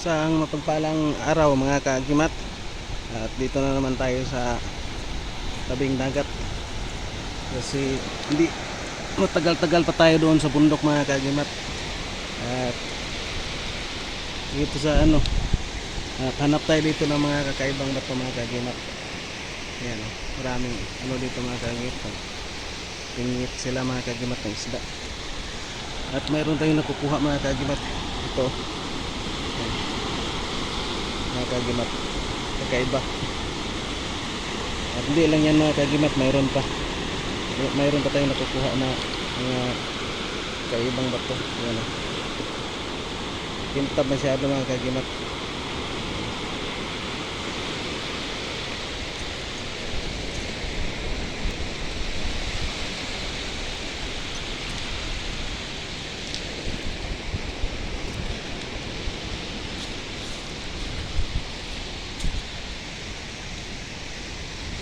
Isang mapagpalang araw mga kaagimat. At dito na naman tayo sa tabing dagat. Kasi hindi matagal-tagal pa tayo doon sa bundok mga kaagimat. At dito sa at hanap tayo dito ng mga kakaibang bato mga kaagimat. Ayan, maraming dito mga kaagimat. Tingit sila mga kaagimat ng isda. At mayroon tayong nakukuha mga kaagimat. Ito mga kaagimat, kakaiba. At hindi lang yan mga kaagimat, mayroon pa tayong nakukuha na mga kaibang bato. Yan o, kintab masyado mga kaagimat.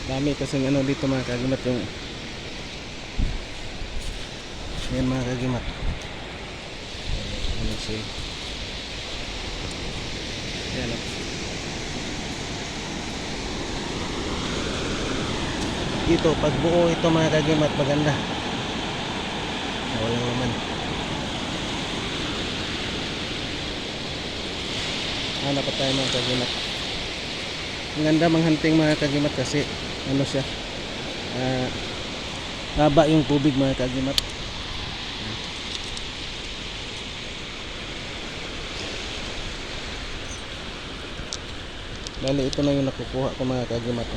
Dami kasing dito mga kaagimat, yung yan mga kaagimat. Siya yan o. Dito pag buo ito mga kaagimat, maganda, walang laman. Hanap pa tayo mga kaagimat. Ang ganda manghunting mga kaagimat kasi siya, haba yung tubig mga kaagimat. Bali ito na yung nakukuha ko mga kaagimat.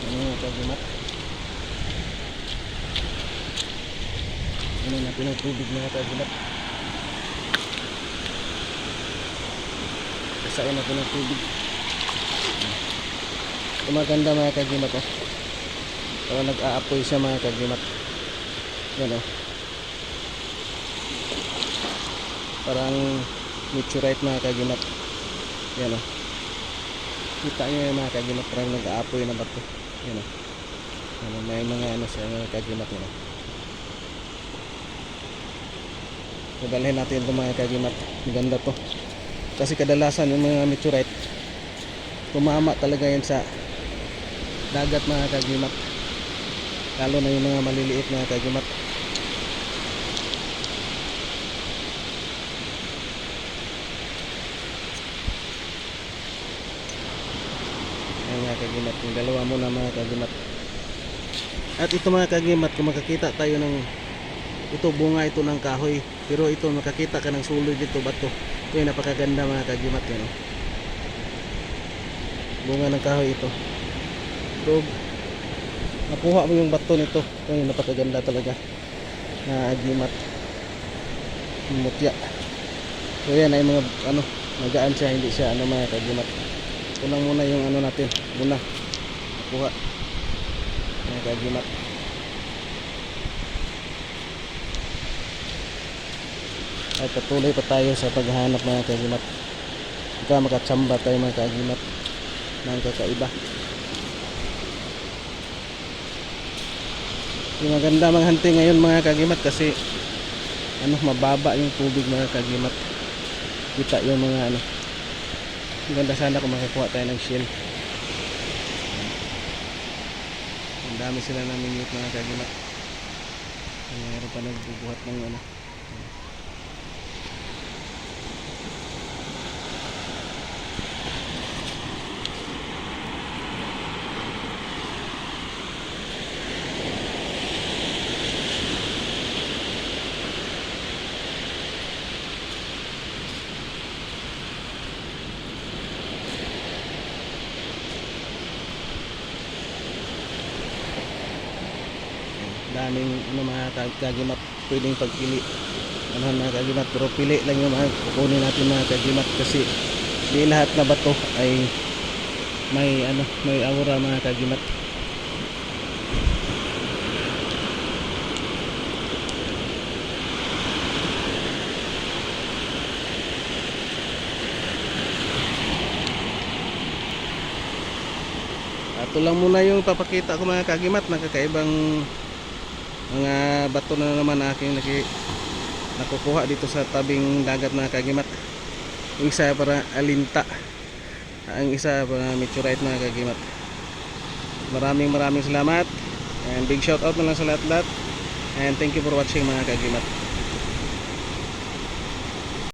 Mga kaagimat, natin ang tubig mga kaagimat. Kasain natin ang tubig. Maganda mga kaagimat para nag-aapoy siya mga kaagimat. Yan parang meteorite mga kaagimat. Yan kita nyo yung mga kaagimat, parang nag-aapoy na bato. Yan may mga siya mga kaagimat. Dadalhin natin ito mga kaagimat. Maganda to kasi kadalasan yung mga meteorite tumama talaga yan sa dagat mga kaagimat, lalo na yung mga maliliit mga kaagimat. Ayan mga kaagimat, yung dalawa muna mga kaagimat. At ito mga kaagimat, kung makakita tayo ng ito, bunga ito ng kahoy, pero ito makakita ka ng suloy dito, bato. Ito yung napakaganda mga kaagimat. Bunga ng kahoy ito. So nakuha mo yung bato nito. Ito yung napakaganda talaga na agimat, mutya. So yan ay mga magaan siya, hindi siya mga kaagimat. Ito lang muna yung natin muna nakuha mga kaagimat. Ay patuloy pa tayo sa paghahanap mga kaagimat. Baka makatsamba tayo mga kaagimat ng kakaiba. Yung maganda manghunting ngayon mga kaagimat kasi mababa yung tubig mga kaagimat. Kita yung mga maganda sana kung makakuha tayo ng shell. Ang dami sila namimit mga kaagimat. Mayroon pa nagbubuhat ng daming mga kaagimat pwedeng pagpili mga kaagimat, pero pili lang yung mga kukunin natin mga kaagimat kasi di lahat na bato ay may aura mga kaagimat. Ito lang muna yung papakita ko mga kaagimat, ng kakaibang mga bato na naman na aking nakukuha dito sa tabing dagat mga kagimat. Yung isa para alinta, ang isa para meteorite mga kagimat. Maraming salamat and big shout out na lang sa lahat-lahat, and thank you for watching mga kagimat.